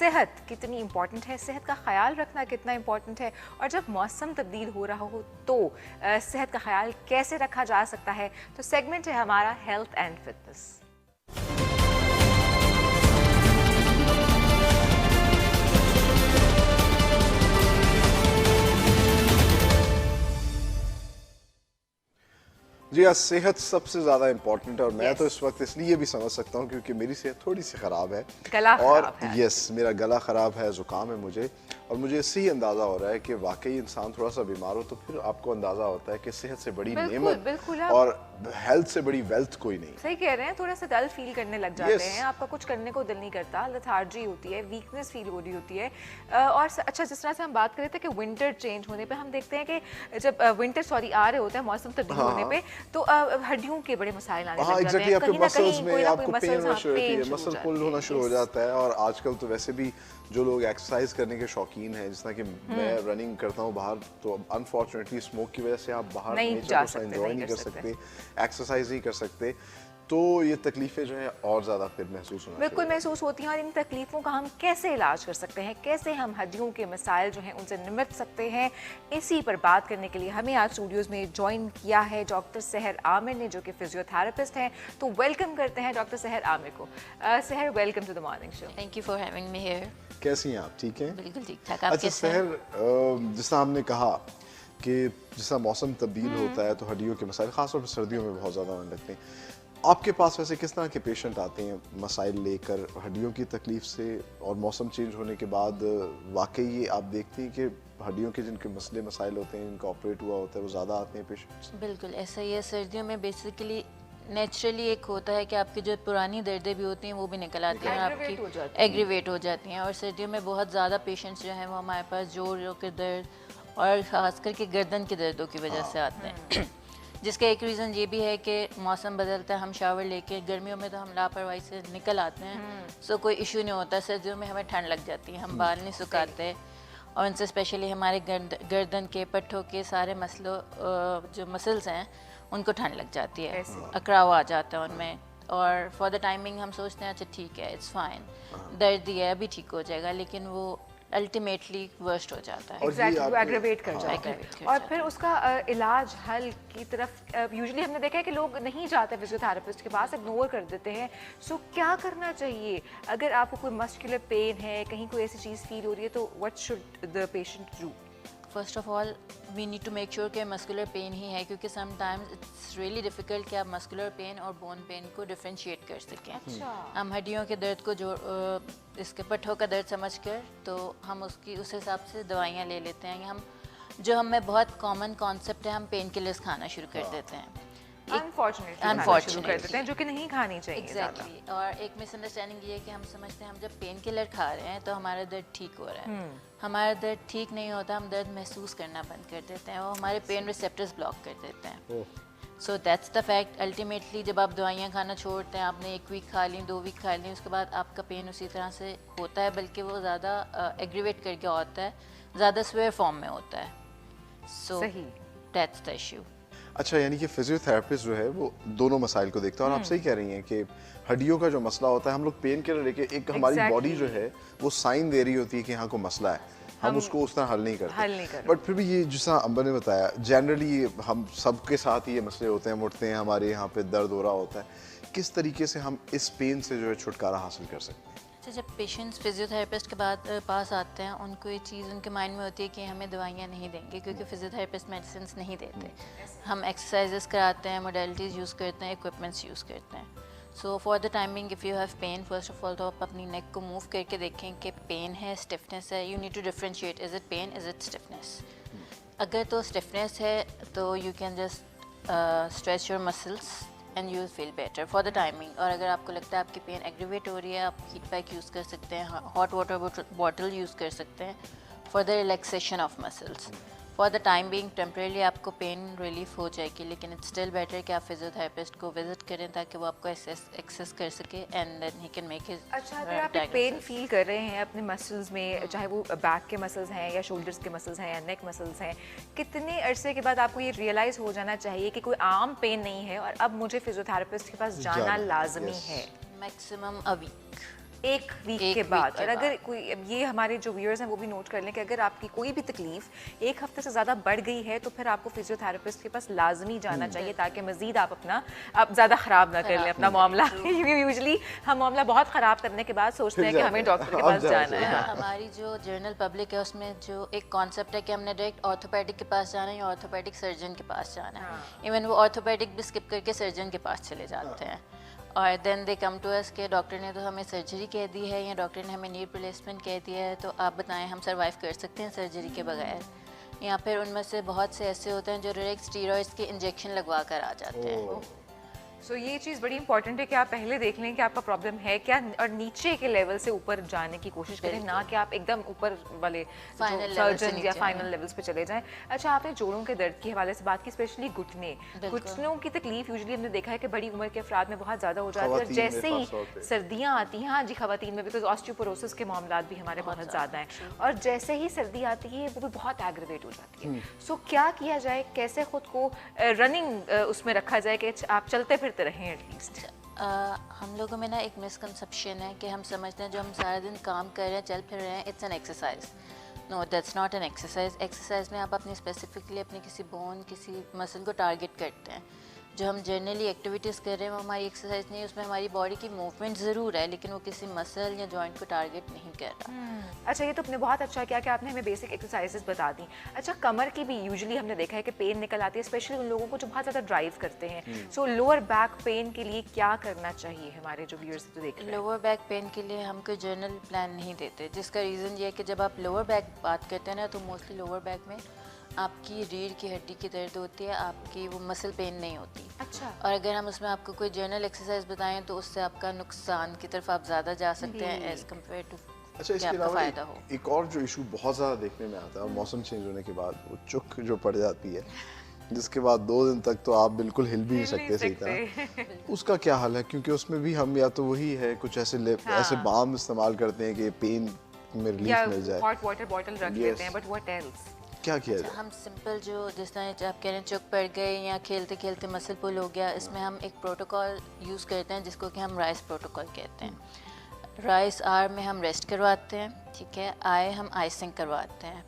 सेहत कितनी इम्पॉर्टेंट है, सेहत का ख्याल रखना कितना इम्पॉर्टेंट है, और जब मौसम तब्दील हो रहा हो तो सेहत का ख्याल कैसे रखा जा सकता है। तो सेगमेंट है हमारा हेल्थ एंड फिटनेस। जी हाँ, सेहत सबसे ज़्यादा इम्पॉर्टेंट है और मैं Yes. तो इस वक्त इसलिए भी समझ सकता हूँ क्योंकि मेरी सेहत थोड़ी सी ख़राब है। गला और खराब है। यस, मेरा गला ख़राब है, ज़ुकाम है मुझे, और मुझे इससे ही अंदाज़ा हो रहा है कि वाकई इंसान थोड़ा सा बीमार हो तो फिर आपको अंदाज़ा होता है कि सेहत से बड़ी नेमत बिल्कुल और हेल्थ से बड़ी वेल्थ कोई नहीं। सही कह रहे हैं, थोड़ा सा डल फील करने लग जाते Yes. हैं, आपका कुछ करने को दिल नहीं करता, लेथार्जी होती है, वीकनेस फील हो रही होती है। और अच्छा, जिस तरह से हम बात कर रहे थे कि विंटर चेंज होने पे हम देखते हैं कि जब विंटर आ रहे होते हैं मौसम तब्दील होने पे, तो हड्डियों के बड़े मसाइल आने लग जाते हैं। आपके कहीं ना मसल्स कहीं में कोई ना आपको कोई पेन होना शुरू होती है, पेन मसल पुल होना शुरू हो जाता है। और आजकल तो वैसे भी जो लोग एक्सरसाइज करने के शौकीन हैं, जिस तरह कि मैं रनिंग करता हूँ बाहर, तो अनफॉर्चुनेटली स्मोक की वजह से आप बाहर नहीं नेचर जा को सकते, एंजॉय नहीं कर सकते, एक्सरसाइज नहीं कर सकते, तो ये तकलीफें जो है और ज़्यादा फिर महसूस होना बिल्कुल महसूस होती हैं। और इन तकलीफ़ों का हम कैसे इलाज कर सकते हैं, कैसे हम हड्डियों के मसाइल जो हैं उनसे निमट सकते हैं, इसी पर बात करने के लिए हमें आज स्टूडियोज़ में ज्वाइन किया है डॉक्टर सहर आमिर ने, जो कि फिजियोथेरेपिस्ट हैं। तो वेलकम करते हैं डॉक्टर सहर आमिर को। Sahar, welcome to the morning show. Thank you for having me here. कैसी हैं आप? ठीक हैं? बिल्कुल ठीक ठाक। आप अच्छा कैसे हैं? सहर, जिस तरह हमने कहा कि जिस तरह मौसम तब्दील होता है तो हड्डियों के मसाइल खासतौर पर सर्दियों में बहुत ज़्यादा होने लगते हैं। आपके पास वैसे किस तरह के पेशेंट आते हैं मसाइल लेकर, हड्डियों की तकलीफ से, और मौसम चेंज होने के बाद वाकई ये आप देखते हैं कि हड्डियों के जिनके मसले मसाइल होते हैं, जिनका ऑपरेट हुआ होता है, वो ज़्यादा आते हैं पेशेंट्स? बिल्कुल ऐसा ही है। सर्दियों में बेसिकली नेचुरली एक होता है कि आपकी जो पुरानी दर्दें भी होती हैं वो भी निकल आती हैं, Aggravate हो आपकी जाती हैं। एग्रीवेट हो जाती हैं। और सर्दियों में बहुत ज़्यादा पेशेंट्स जो हैं वो हमारे पास जोड़ों के दर्द और ख़ास करके गर्दन के दर्दों की वजह से आते हैं। जिसका एक रीज़न ये भी है कि मौसम बदलता है, हम शावर लेके, गर्मियों में तो हम लापरवाही से निकल आते हैं, सो कोई इशू नहीं होता। सर्दियों में हमें ठंड लग जाती है, हम बाल नहीं सुखाते, और उनसे स्पेशली हमारे गर्दन के, पट्ठों के सारे मसलों जो मसल्स हैं उनको ठंड लग जाती है, अकड़ाव आ जाता है उनमें। और फॉर द टाइमिंग हम सोचते हैं अच्छा ठीक है, इट्स फाइन, दर्द दिया है अभी ठीक हो जाएगा, लेकिन वो अल्टीमेटली वर्स्ट हो जाता है। एग्जैक्टली, वो एग्रेवेट कर जाता है। aggravate कर और जाता फिर उसका इलाज हल की तरफ यूजुअली हमने देखा है कि लोग नहीं जाते फिजियोथेरेपिस्ट के पास, इग्नोर कर देते हैं। सो क्या करना चाहिए अगर आपको कोई मस्कुलर पेन है, कहीं कोई ऐसी चीज़ फील हो रही है, तो what should the patient do? First of all we need to make sure कि मस्कुलर पेन ही है, क्योंकि समटाइम्स इट्स रियली डिफ़िकल्ट कि आप मस्कुलर पेन और बोन पेन को डिफ्रेंशिएट कर सकें। हम हड्डियों के दर्द को जो इसके पट्ठों का दर्द समझकर तो हम उसकी उस हिसाब से दवाइयाँ ले लेते हैं। हम जो हमें बहुत कॉमन कॉन्सेप्ट है, हम पेन किलर्स खाना शुरू कर देते हैं अनफॉर्चुनेटली शुरू कर देते हैं, जो कि नहीं खानी चाहिए। एग्जैक्टली। और एक मिसअंडरस्टैंडिंग ये है कि हम समझते हैं हम जब पेन किलर खा रहे हैं तो हमारा दर्द ठीक हो रहा है। हमारा दर्द ठीक नहीं होता, हम दर्द महसूस करना बंद कर देते हैं और हमारे पेन रिसेप्टर्स ब्लॉक कर देते हैं। So that's the fact. Ultimately जब आप दवाइयाँ खाना छोड़ते हैं, आपने 1 वीक खा ली, 2 वीक खा ली, उसके बाद आपका पेन उसी तरह से होता है, बल्कि वो ज़्यादा एग्रीवेट करके होता है, ज़्यादा स्वेयर फॉर्म में होता है। So that's the issue. अच्छा, यानी कि फिजियोथेरेपिस्ट जो है वो दोनों मसाइल को देखता है। और आप सही कह रही हैं कि हड्डियों का जो मसला होता है, हम लोग पेन किलर लेके, एक हमारी बॉडी जो है वो साइन दे रही होती है कि यहाँ को मसला है, हम उसको उस तरह हल नहीं करते। बट फिर भी ये जिस तरह अंबर ने बताया, जनरली हम सबके साथ ही ये मसले होते हैं, उठते हैं, हमारे यहाँ पे दर्द हो रहा होता है, किस तरीके से हम इस पेन से जो है छुटकारा हासिल कर सकते हैं? अच्छा, जब पेशेंट्स फिजियोथेरेपिस्ट के पास आते हैं, उनको ये चीज़ उनके माइंड में होती है कि हमें दवाइयाँ नहीं देंगे, क्योंकि फिजियोथेरेपिस्ट मेडिसिन नहीं देते। हम एक्सरसाइजेस कराते हैं, मोडेलिटीज़ यूज़ करते हैं, इक्विपमेंट्स यूज़ करते हैं। So for the timing if you have pain, first of all तो आप अपनी नेक को मूव करके देखें कि पेन है, स्टिफनेस है। You need to differentiate, is it pain, is it stiffness. अगर तो स्टिफनेस है तो you can just stretch your muscles and you feel better for the timing. और अगर आपको लगता है आपकी पेन एग्रीवेट हो रही है, आप हीट पैक यूज़ कर सकते हैं, हॉट वाटर बॉटल यूज़ कर सकते हैं for the relaxation of muscles. For the time being temporarily आपको पेन रिलीफ हो जाएगी, लेकिन इट्स स्टिल बेटर कि आप फिजियोथेरेपिस्ट को विजिट करें ताकि वो आपको एक्सेस कर सके and then he can make his. अच्छा, अगर आप पेन फील कर रहे हैं अपने मसल्स में, चाहे वो बैक के मसल्स हैं या शोल्डर्स के मसल्स हैं या नेक मसल्स हैं, कितने अरसे के बाद आपको ये रियलाइज़ हो जाना चाहिए कि कोई आम पेन नहीं है और अब मुझे फिजियोथेरेपिस्ट के पास जाना लाजमी है? Maximum a week. 1 वीक एक के week बाद। के और अगर बाद। कोई, अब ये हमारे जो व्यूअर्स हैं वो भी नोट कर लें कि अगर आपकी कोई भी तकलीफ 1 हफ्ते से ज़्यादा बढ़ गई है तो फिर आपको फिजियोथेरेपिस्ट के पास लाजमी जाना चाहिए, ताकि मजीद आप अपना ज़्यादा ख़राब ना कर लें अपना मामला। यूजली हम मामला बहुत ख़राब करने के बाद सोचते हैं कि हमें डॉक्टर के पास जाना है। हमारी जो जनरल पब्लिक है उसमें जो एक कॉन्सेप्ट है कि हमने डायरेक्ट ऑर्थोपेडिक के पास जाना है या ऑर्थोपेडिक सर्जन के पास जाना है। इवन वो ऑर्थोपेडिक भी स्किप करके सर्जन के पास चले जाते हैं और then they come to us के डॉक्टर ने तो हमें सर्जरी कह दी है या डॉक्टर ने हमें नी रिप्लेसमेंट कह दिया है, तो आप बताएं हम सर्वाइव कर सकते हैं सर्जरी के बगैर? या फिर उनमें से बहुत से ऐसे होते हैं जो डायरेक्ट स्टीरॉइड्स के इंजेक्शन लगवा कर आ जाते हैं। सो ये चीज़ बड़ी इंपॉर्टेंट है कि आप पहले देख लें कि आपका प्रॉब्लम है क्या, और नीचे के लेवल से ऊपर जाने की कोशिश करें, ना कि आप एकदम ऊपर वाले सर्जन या फाइनल लेवल्स पे चले जाएं। अच्छा, आपने जोड़ों के दर्द के हवाले से बात की, स्पेशली घुटनों की तकलीफ यूजुअली हमने देखा है कि बड़ी उम्र के अफराद में बहुत ज़्यादा हो जाती है, और जैसे ही सर्दियाँ आती हैं, हाँ जी खवातीन में, बिकॉज ऑस्टियोपोरोसिस के मामला भी हमारे बहुत ज़्यादा हैं, और जैसे ही सर्दी आती है वो भी बहुत एग्रेवेट हो जाती है। सो क्या किया जाए, कैसे खुद को रनिंग उसमें रखा जाए कि आप चलते फिरते रहें एटलीस्ट? हम लोगों में ना एक मिसकंसेप्शन है कि हम समझते हैं जो हम सारा दिन काम कर रहे हैं, चल फिर रहे हैं, it's an exercise. No, that's not an exercise. Exercise में आप अपनी स्पेसिफिकली अपनी किसी बोन, किसी मसल को टारगेट करते हैं। जो हम जनरली एक्टिविटीज़ कर रहे हैं वो हमारी एक्सरसाइज नहीं है, उसमें हमारी बॉडी की मूवमेंट ज़रूर है, लेकिन वो किसी मसल या जॉइंट को टारगेट नहीं कर रहा। अच्छा, ये तो आपने बहुत अच्छा किया कि आपने हमें बेसिक एक्सरसाइजेस बता दी। अच्छा, कमर की भी यूजुअली हमने देखा है कि पेन निकल आती है, स्पेशली उन लोगों को जो बहुत ज़्यादा ड्राइव करते हैं। सो लोअर बैक पेन के लिए क्या करना चाहिए हमारे जो व्यूअर्स तो देख रहे हैं? लोअर बैक पेन के लिए हम कोई जर्नल प्लान नहीं देते, जिसका रीज़न ये है कि जब आप लोअर बैक बात करते हैं ना, तो मोस्टली लोअर बैक में आपकी रीढ़ की हड्डी की दर्द होती है, आपकी वो मसल पेन नहीं होती। अच्छा। और अगर हम उसमें आपको कोई जर्नल एक्सरसाइज बताएं तो उससे आपका नुकसान की तरफ आप ज़्यादा जा सकते हैं एज़ कम्पेयर टू अच्छा, इसके अलावा एक और जो इशू बहुत ज़्यादा देखने में आता है, मौसम चेंज होने के बाद वो चुक जो पड़ जाती है, जिसके बाद 2 दिन तक तो आप बिल्कुल हिल भी नहीं सकते सही तरह, उसका क्या हाल है? क्योंकि उसमें भी हम या तो वही है कुछ ऐसे बाम इस्तेमाल करते हैं कि पेन में रिलीफ मिल जाए, हॉट वाटर बॉटल रख लेते हैं, बट व्हाट एल्स? क्या किया जाए? हम सिंपल जो जिस तरह आप कह रहे हैं चुक पड़ गए या खेलते खेलते मसल पुल हो गया, इसमें हम एक प्रोटोकॉल यूज़ करते हैं जिसको कि हम राइस प्रोटोकॉल कहते हैं। राइस आर में हम रेस्ट करवाते हैं, ठीक है, आई हम आइसिंग करवाते हैं,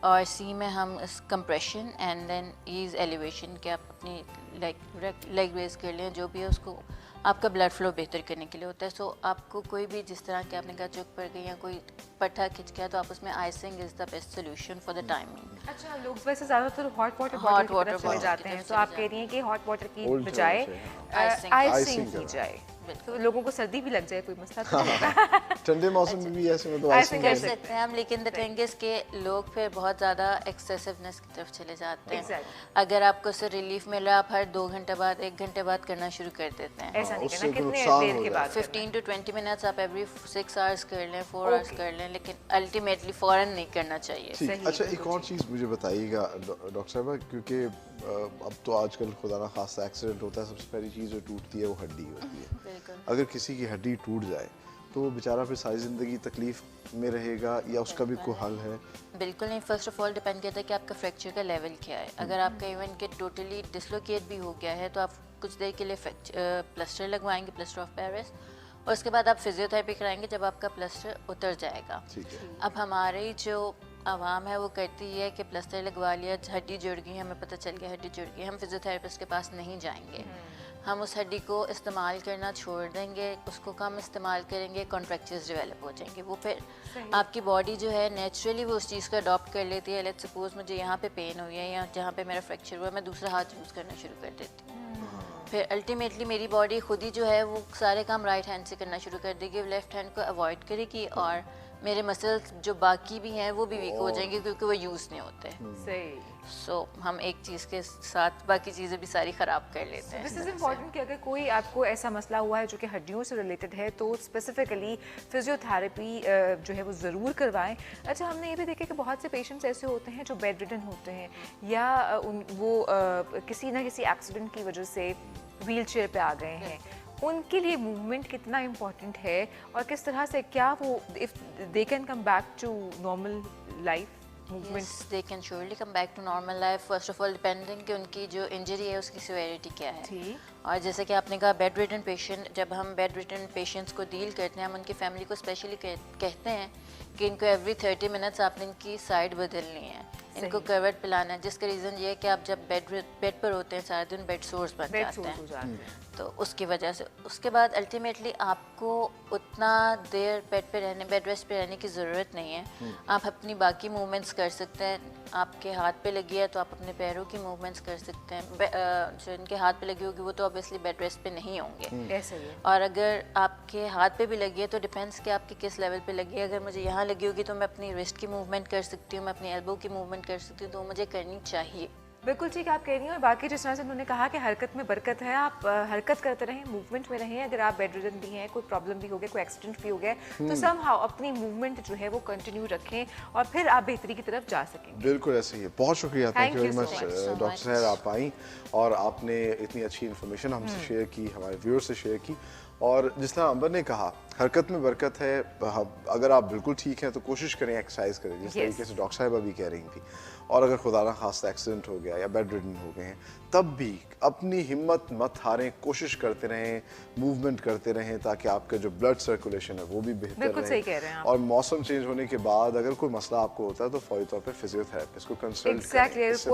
और सी में हम compression and then is elevation के आप अपनी लेग रेज कर लें, जो भी है उसको आपका ब्लड फ्लो बेहतर करने के लिए होता है। सो आपको कोई भी जिस तरह के आपने कहा चुक पड़ गई या कोई पट्टा खिंच गया, तो आप उसमें icing is the best solution for the timing. अच्छा, लोग वैसे ज़्यादातर हॉट वाटर बॉटल की तरफ चले जाते हैं, तो आप कह रही हैं कि हॉट वाटर की बजाय आइसिंग की जाए, तो लोगों को सर्दी भी लग जाए कोई मसला तो नहीं। ठंडे मौसम में भी ऐसे में तो आइसिंग कर सकते हैं हम, लेकिन द थिंग इज के लोग फिर बहुत ज़्यादा एक्सेसिवनेस की तरफ चले जाते हैं। अगर आपको उससे रिलीफ मिल रहा है, आप हर 2 घंटे बाद 1 घंटे बाद करना शुरू कर देते हैं। ऐसा नहीं करना, कितने देर के बाद? 15 to 20 मिनट्स आप एवरी 6 आवर्स कर लें, 4 आवर्स कर लें, लेकिन अल्टीमेटली फ़ौरन नहीं करना चाहिए। अच्छा, एक और चीज़ मुझे बताइएगा डॉक्टर साहब, क्योंकि अब तो आजकल खुदा ना खासा एक्सीडेंट होता है, सबसे पहली चीज़ जो टूटती है वो हड्डी होती है। अगर किसी की हड्डी टूट जाए तो वो बेचारा फिर सारी ज़िंदगी तकलीफ में रहेगा या उसका भी कोई हल है? बिल्कुल नहीं। फर्स्ट ऑफ ऑल डिपेंड करता है कि आपका फ्रैक्चर का लेवल क्या है। अगर आपका इवन के टोटली डिसलोकेट भी हो गया है तो आप कुछ देर के लिए प्लास्टर लगवाएंगे, प्लास्टर ऑफ पेरिस, और उसके बाद आप फिजियोथेरेपी कराएंगे जब आपका प्लास्टर उतर जाएगा। अब हमारी जो आवाम है वो करती है कि प्लास्टर लगवा लिया, हड्डी जुड़ गई, हमें पता चल गया हड्डी जुड़ गई, हम फिजियोथेरेपिस्ट के पास नहीं जाएंगे, हम उस हड्डी को इस्तेमाल करना छोड़ देंगे, उसको कम इस्तेमाल करेंगे, कॉन्ट्रैक्चर्स डेवलप हो जाएंगे। वो फिर आपकी बॉडी जो है नेचुरली वो उस चीज़ को अडॉप्ट कर लेती है। लेट्स सपोज मुझे यहाँ पे पेन हुई है या जहाँ पे मेरा फ्रैक्चर हुआ है, मैं दूसरा हाथ यूज़ करना शुरू कर देती हूँ। फिर अल्टीमेटली मेरी बॉडी खुद ही जो है वो सारे काम राइट हैंड से करना शुरू कर देगी, लेफ्ट हैंड को अवॉइड करेगी, और मेरे मसल्स जो बाकी भी हैं वो भी वीक हो जाएंगे क्योंकि वो यूज़ नहीं होते। सही। सो हम एक चीज़ के साथ बाकी चीज़ें भी सारी ख़राब कर लेते हैं। दिस इज़ इम्पॉर्टेंट कि अगर कोई आपको ऐसा मसला हुआ है जो कि हड्डियों से रिलेटेड है तो स्पेसिफिकली फिजियोथेरेपी जो है वो ज़रूर करवाएं। अच्छा, हमने ये भी देखा कि बहुत से पेशेंट्स ऐसे होते हैं जो बेड रिडन होते हैं या वो किसी ना किसी एक्सीडेंट की वजह से व्हील चेयर पर आ गए हैं, उनके लिए मूवमेंट कितना इम्पोर्टेंट है और किस तरह से क्या वो if they can come back to normal life movement? Yes, they can surely come back to normal life. First of all, depending कि उनकी जो इंजरी है उसकी severity क्या है, और जैसे कि आपने कहा बेड रिडन पेशेंट, जब हम बेड रिडन पेशेंट्स को डील करते हैं, हम उनकी फैमिली को स्पेशली कहते हैं कि इनको एवरी 30 मिनट्स आपने इनकी साइड बदलनी है, इनको करवट पिलाना है, जिसका रीज़न ये है कि आप जब बेड पर होते हैं सारा दिन बेड सोर्स बन जाते हैं, तो उसकी वजह से उसके बाद अल्टीमेटली आपको उतना देर बेड रेस्ट पे रहने की ज़रूरत नहीं है। आप अपनी बाकी मूवमेंट्स कर सकते हैं, आपके हाथ पे लगी है तो आप अपने पैरों की मूवमेंट्स कर सकते हैं। जो इनके हाथ पे लगी होगी वो तो ऑब्वियसली बेड रेस्ट पे नहीं होंगे। ऐसे ही है। और अगर आपके हाथ पे भी लगी है तो डिपेंड्स कि आपके किस लेवल पे लगी है। अगर मुझे यहाँ लगी होगी तो मैं अपनी रिस्ट की मूवमेंट कर सकती हूँ, मैं अपनी एल्बो की मूवमेंट कर सकती हूँ, तो मुझे करनी चाहिए। बिल्कुल ठीक आप कह रही हैं। और बाकी जिस तरह से उन्होंने कहा कि हरकत में बरकत है, आप हरकत करते रहें, मूवमेंट में रहें। अगर आप बेड रिडन भी हैं, कोई प्रॉब्लम भी हो गया, कोई एक्सीडेंट भी हो गया, तो समहाउ अपनी मूवमेंट जो है वो कंटिन्यू रखें और फिर आप बेहतरी की तरफ जा सकेंगे। बिल्कुल ऐसे ही है। बहुत शुक्रिया, thank you very so much much, so doctor much. सहर, आप आई और आपने इतनी अच्छी इन्फॉर्मेशन हमसे शेयर की, हमारे व्यूअर्स से शेयर की। और जिस तरह अंबर ने कहा, हरकत में बरकत है। अगर आप बिल्कुल ठीक हैं तो कोशिश करें, एक्सरसाइज करें, जिस तरीके से डॉक्टर साहिबा भी कह रही थी। और अगर खुदा ना खास्ता एक्सीडेंट हो गया या बेड रिडन हो गए हैं, तब भी अपनी हिम्मत मत हारें, कोशिश करते रहें, मूवमेंट करते रहें, ताकि आपका जो ब्लड सर्कुलेशन है वो भी बेहतर बिल्कुल रहे। सही कह रहे हैं आप। और मौसम चेंज होने के बाद अगर कोई मसला आपको होता है तो फौरी तौर पर फिजियोथेरेपिस्ट को कंसल्ट Exactly. करें। इससे